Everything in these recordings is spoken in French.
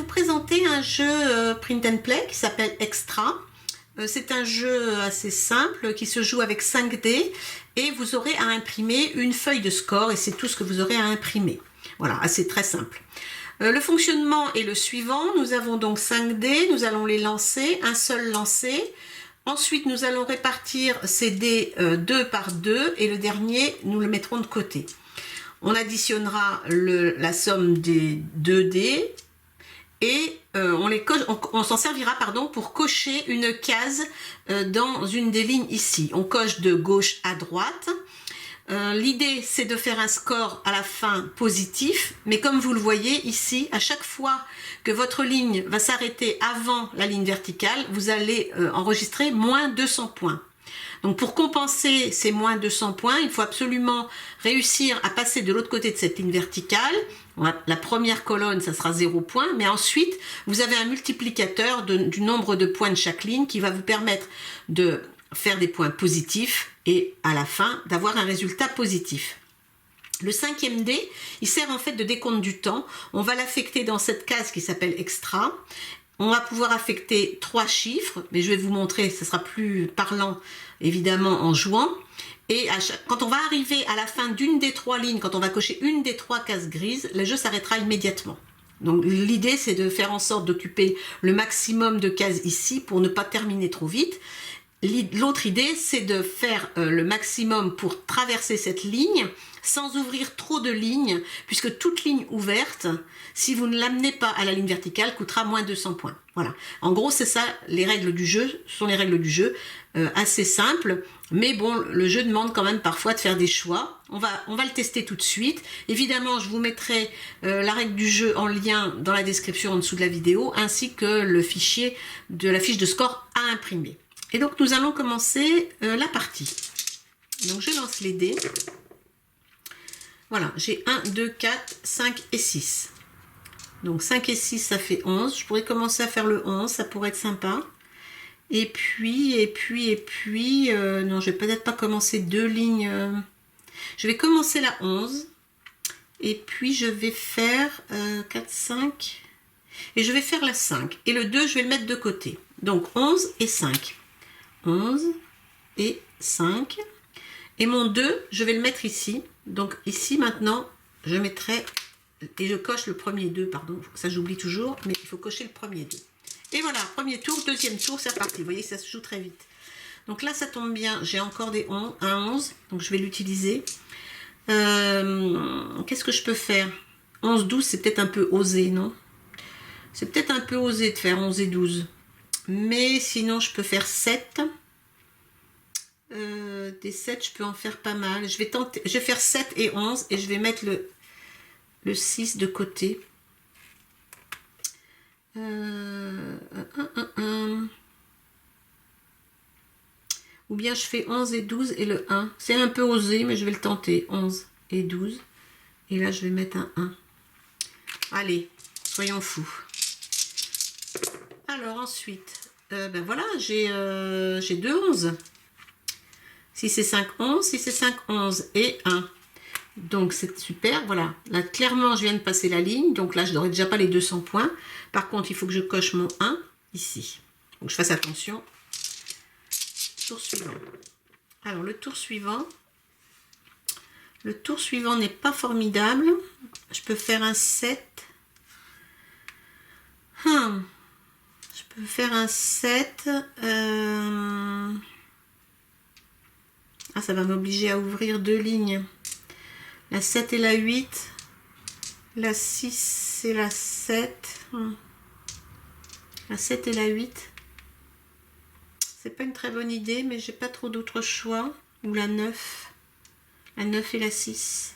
vous présenter un jeu print and play qui s'appelle Extra. C'est un jeu assez simple qui se joue avec 5 dés et vous aurez à imprimer une feuille de score et c'est tout ce que vous aurez à imprimer. Voilà, c'est très simple. Le fonctionnement est le suivant. Nous avons donc 5 dés, nous allons les lancer, un seul lancé. Ensuite, nous allons répartir ces dés 2 par 2 et le dernier, nous le mettrons de côté. On additionnera la somme des 2 dés et on s'en servira pour cocher une case dans une des lignes ici. On coche de gauche à droite. L'idée, c'est de faire un score à la fin positif, mais comme vous le voyez ici, à chaque fois que votre ligne va s'arrêter avant la ligne verticale, vous allez enregistrer moins 200 points. Donc pour compenser ces moins 200 points, il faut absolument réussir à passer de l'autre côté de cette ligne verticale. La première colonne, ça sera 0 points, mais ensuite, vous avez un multiplicateur du nombre de points de chaque ligne qui va vous permettre de faire des points positifs et à la fin d'avoir un résultat positif. Le 5e dé, il sert en fait de décompte du temps. On va l'affecter dans cette case qui s'appelle Extra. On va pouvoir affecter 3 chiffres, mais je vais vous montrer, ce sera plus parlant évidemment en jouant. Et quand on va arriver à la fin d'une des 3 lignes, quand on va cocher une des 3 cases grises, le jeu s'arrêtera immédiatement. Donc l'idée, c'est de faire en sorte d'occuper le maximum de cases ici pour ne pas terminer trop vite. L'autre idée, c'est de faire le maximum pour traverser cette ligne sans ouvrir trop de lignes, puisque toute ligne ouverte, si vous ne l'amenez pas à la ligne verticale, coûtera moins 200 points. Voilà. En gros, c'est ça, les règles du jeu, sont les règles du jeu, assez simples, mais bon, le jeu demande quand même parfois de faire des choix. On va le tester tout de suite. Évidemment, je vous mettrai la règle du jeu en lien dans la description en dessous de la vidéo, ainsi que le fichier de la fiche de score à imprimer. Et donc, nous allons commencer la partie. Donc, je lance les dés. Voilà, j'ai 1, 2, 4, 5 et 6. Donc 5 et 6, ça fait 11. Je pourrais commencer à faire le 11, ça pourrait être sympa. Et puis, non, je vais peut-être pas commencer 2 lignes. Je vais commencer la 11. Et puis, je vais faire 4, 5. Et je vais faire la 5. Et le 2, je vais le mettre de côté. Donc 11 et 5. 11 et 5. Et mon 2, je vais le mettre ici. Donc ici maintenant, je mettrai, et je coche le premier 2, pardon, ça j'oublie toujours, mais il faut cocher le premier 2. Et voilà, premier tour, deuxième tour, c'est reparti. Vous voyez, ça se joue très vite. Donc là, ça tombe bien, j'ai encore un 11, donc je vais l'utiliser. Qu'est-ce que je peux faire? 11, 12, c'est peut-être un peu osé, non? C'est peut-être un peu osé de faire 11 et 12. Mais sinon, je peux faire 7. Des 7, je peux en faire pas mal. Je vais faire 7 et 11 et je vais mettre le 6 de côté. Ou bien je fais 11 et 12 et le 1. C'est un peu osé, mais je vais le tenter. 11 et 12. Et là, je vais mettre un 1. Allez, soyons fous. Alors ensuite, ben voilà, j'ai 2 11. 6 et 5, 11, 6 et 5, 11 et 1. Donc c'est super, voilà. Là clairement je viens de passer la ligne, donc là je n'aurai déjà pas les 200 points. Par contre il faut que je coche mon 1 ici. Donc je fasse attention. Tour suivant. Alors le tour suivant n'est pas formidable. Je peux faire un 7. Je peux faire un 7. Ah, ça va m'obliger à ouvrir 2 lignes. La 7 et la 8. La 6 et la 7. La 7 et la 8. C'est pas une très bonne idée, mais j'ai pas trop d'autres choix. Ou la 9. La 9 et la 6.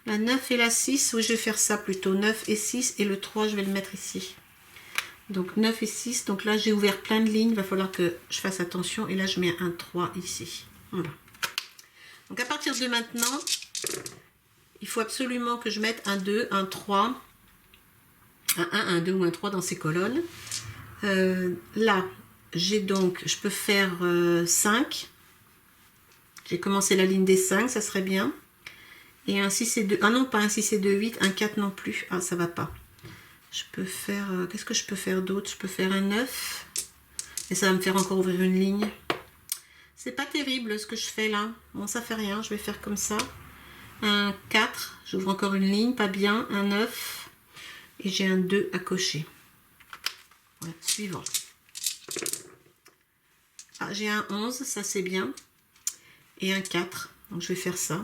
La 9 et la 6, oui, je vais faire ça plutôt. 9 et 6, et le 3, je vais le mettre ici. Donc 9 et 6, donc là j'ai ouvert plein de lignes, il va falloir que je fasse attention. Et là je mets un 3 ici. Voilà. Donc à partir de maintenant, il faut absolument que je mette un 2, un 3, un 1, un 2 ou un 3 dans ces colonnes. Là, j'ai donc, je peux faire 5. J'ai commencé la ligne des 5, ça serait bien. Et un 6 et 2, ah non, pas un 6 et 2, 8, un 4 non plus. Ah, ça va pas. Je peux faire... Qu'est-ce que je peux faire d'autre? Je peux faire un 9. Et ça va me faire encore ouvrir une ligne. C'est pas terrible ce que je fais là. Bon, ça fait rien. Je vais faire comme ça. Un 4. J'ouvre encore une ligne. Pas bien. Un 9. Et j'ai un 2 à cocher. Voilà. Suivant. Ah, j'ai un 11. Ça, c'est bien. Et un 4. Donc, je vais faire ça.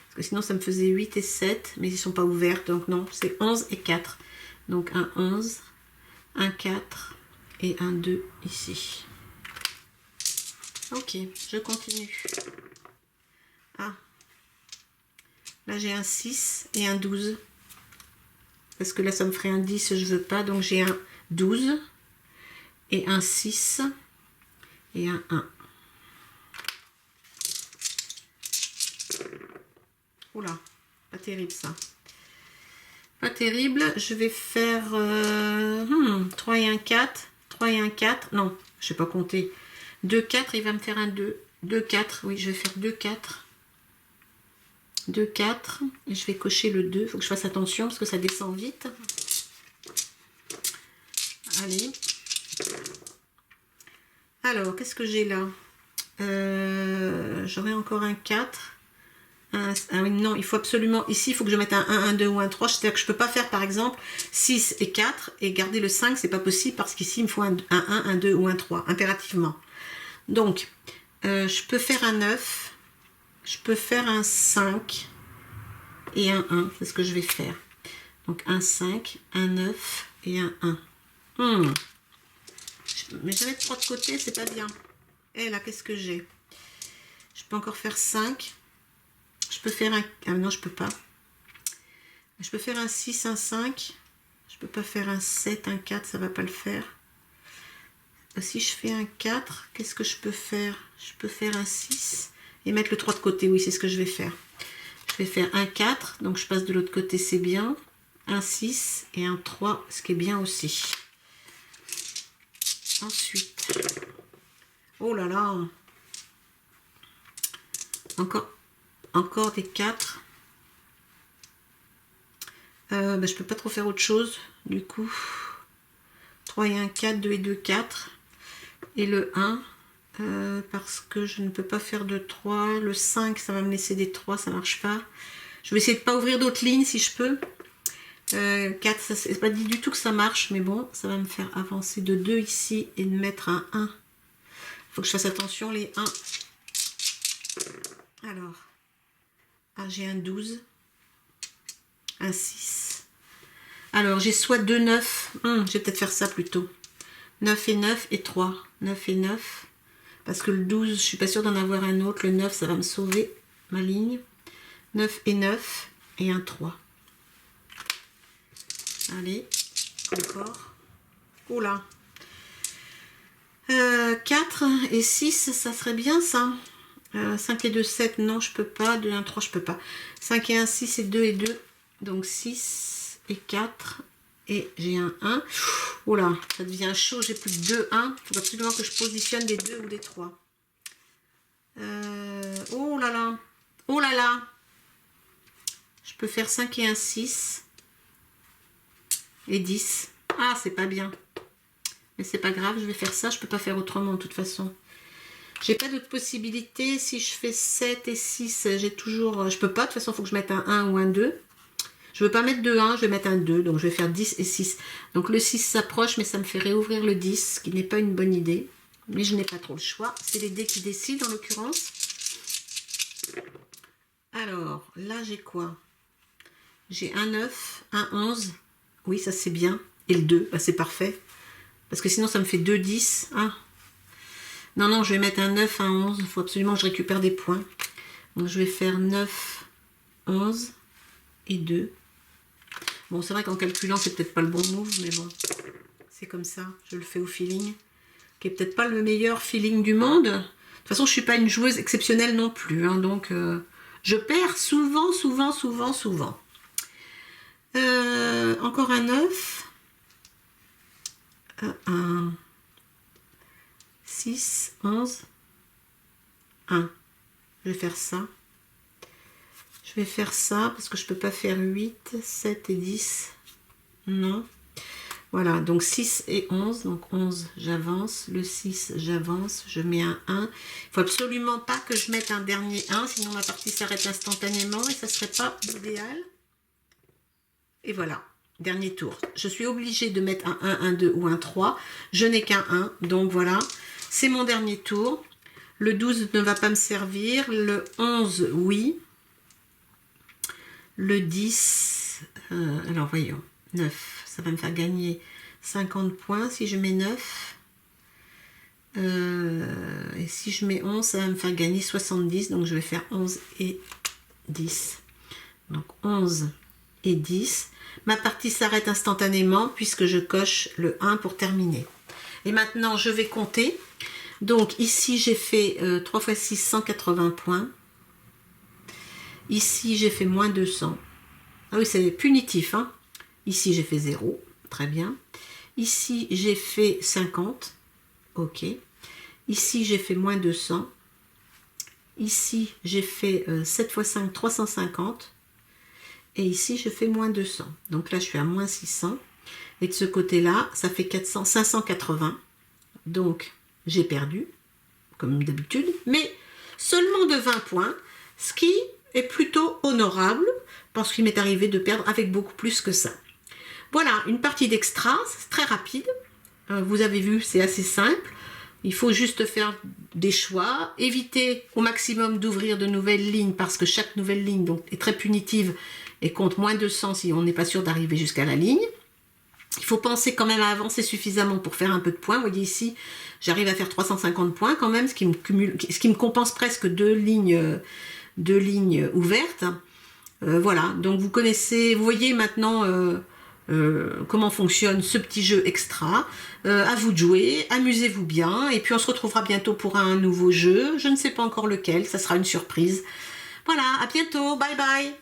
Parce que sinon, ça me faisait 8 et 7. Mais ils ne sont pas ouverts. Donc, non. C'est 11 et 4. Donc, un 11. Un 4. Et un 2 ici. Ok, je continue. Ah, là j'ai un 6 et un 12. Parce que là ça me ferait un 10, je veux pas. Donc j'ai un 12 et un 6 et un 1. Oula, pas terrible ça. Pas terrible. Je vais faire 3 et un 4. 3 et un 4. Non, je sais pas compter. 2, 4, il va me faire un 2. 2, 4, oui, je vais faire 2, 4. 2, 4. Et je vais cocher le 2. Il faut que je fasse attention parce que ça descend vite. Allez. Alors, qu'est-ce que j'ai là? J'aurai encore un 4. Ah oui, non, il faut absolument... Ici, il faut que je mette un 1, un 2 ou un 3. C'est-à-dire que je ne peux pas faire, par exemple, 6 et 4 et garder le 5. C'est pas possible parce qu'ici, il me faut un 1, un 2 ou un 3, impérativement. Donc, je peux faire un 9, je peux faire un 5 et un 1, c'est ce que je vais faire. Donc, un 5, un 9 et un 1. Mais je vais mettre 3 de côté, c'est pas bien. Et là, qu'est-ce que j'ai? Je peux encore faire 5. Je peux faire un... Ah non, je peux pas. Je peux faire un 6, un 5. Je peux pas faire un 7, un 4, ça va pas le faire. Si je fais un 4, qu'est-ce que je peux faire? Je peux faire un 6 et mettre le 3 de côté. Oui, c'est ce que je vais faire. Je vais faire un 4, donc je passe de l'autre côté, c'est bien. Un 6 et un 3, ce qui est bien aussi. Ensuite, oh là là, encore des 4. Je peux pas trop faire autre chose, du coup. 3 et 1, 4, 2 et 2, 4. Et le 1, parce que je ne peux pas faire de 3. Le 5, ça va me laisser des 3, ça marche pas. Je vais essayer de pas ouvrir d'autres lignes si je peux. 4, ça c'est pas dit du tout que ça marche, mais bon, ça va me faire avancer de 2 ici et de mettre un 1. Il faut que je fasse attention, les 1. Alors, j'ai un 12, un 6. Alors, j'ai soit 2, 9. Je vais peut-être faire ça plutôt. 9 et 9 et 3. 9 et 9. Parce que le 12, je suis pas sûre d'en avoir un autre. Le 9, ça va me sauver ma ligne. 9 et 9 et un 3. Allez, encore. Oula. 4 et 6, ça serait bien ça. 5 et 2, 7, non, je peux pas. 2 et 1, 3, je peux pas. 5 et 1, 6 et 2 et 2. Donc 6 et 4. Et j'ai un 1. Oh là, ça devient chaud, j'ai plus de 2, 1. Il faut absolument que je positionne des 2 ou des 3. Oh là là. Oh là là. Je peux faire 5 et 1, 6. Et 10. Ah, c'est pas bien. Mais c'est pas grave, je vais faire ça. Je peux pas faire autrement de toute façon. J'ai pas d'autre possibilité. Si je fais 7 et 6, j'ai toujours... Je peux pas, de toute façon, il faut que je mette un 1 ou un 2. Je veux pas mettre 2, 1, je vais mettre un 2. Donc je vais faire 10 et 6. Donc le 6 s'approche, mais ça me fait réouvrir le 10, ce qui n'est pas une bonne idée. Mais je n'ai pas trop le choix. C'est les dés qui décident en l'occurrence. Alors, là j'ai quoi? J'ai un 9, un 11. Oui, ça c'est bien. Et le 2, bah, c'est parfait. Parce que sinon ça me fait 2, 10. Ah. Non, non, je vais mettre un 9, un 11. Il faut absolument que je récupère des points. Donc je vais faire 9, 11 et 2. Bon, c'est vrai qu'en calculant, c'est peut-être pas le bon move, mais bon, c'est comme ça. Je le fais au feeling, qui est peut-être pas le meilleur feeling du monde. De toute façon, je suis pas une joueuse exceptionnelle non plus, hein, donc je perds souvent, souvent, souvent, souvent. Encore un 9. Un 6, 11, 1. Je vais faire ça. Je vais faire ça parce que je peux pas faire 8, 7 et 10. Non. Voilà, donc 6 et 11. Donc 11, j'avance. Le 6, j'avance. Je mets un 1. Il faut absolument pas que je mette un dernier 1, sinon ma partie s'arrête instantanément et ça serait pas idéal. Et voilà, dernier tour. Je suis obligée de mettre un 1, un 2 ou un 3. Je n'ai qu'un 1, donc voilà. C'est mon dernier tour. Le 12 ne va pas me servir. Le 11, oui. Le 10, alors voyons, 9, ça va me faire gagner 50 points si je mets 9. Et si je mets 11, ça va me faire gagner 70. Donc je vais faire 11 et 10. Donc 11 et 10. Ma partie s'arrête instantanément puisque je coche le 1 pour terminer. Et maintenant, je vais compter. Donc ici, j'ai fait 3 x 6, 180 points. Ici, j'ai fait moins 200. Ah oui, c'est punitif. Hein. Ici, j'ai fait 0. Très bien. Ici, j'ai fait 50. OK. Ici, j'ai fait moins 200. Ici, j'ai fait 7 x 5, 350. Et ici, je fais moins 200. Donc là, je suis à moins 600. Et de ce côté-là, ça fait 400, 580. Donc, j'ai perdu, comme d'habitude. Mais seulement de 20 points, ce qui est plutôt honorable, parce qu'il m'est arrivé de perdre avec beaucoup plus que ça. Voilà, une partie d'extra, c'est très rapide. Vous avez vu, c'est assez simple. Il faut juste faire des choix, éviter au maximum d'ouvrir de nouvelles lignes, parce que chaque nouvelle ligne donc, est très punitive et compte moins 200 si on n'est pas sûr d'arriver jusqu'à la ligne. Il faut penser quand même à avancer suffisamment pour faire un peu de points. Vous voyez ici, j'arrive à faire 350 points quand même, ce qui me compense presque deux lignes ouvertes. Voilà, donc vous connaissez, vous voyez maintenant comment fonctionne ce petit jeu extra. À vous de jouer, amusez-vous bien, et puis on se retrouvera bientôt pour un nouveau jeu. Je ne sais pas encore lequel, ça sera une surprise. Voilà, à bientôt, bye bye.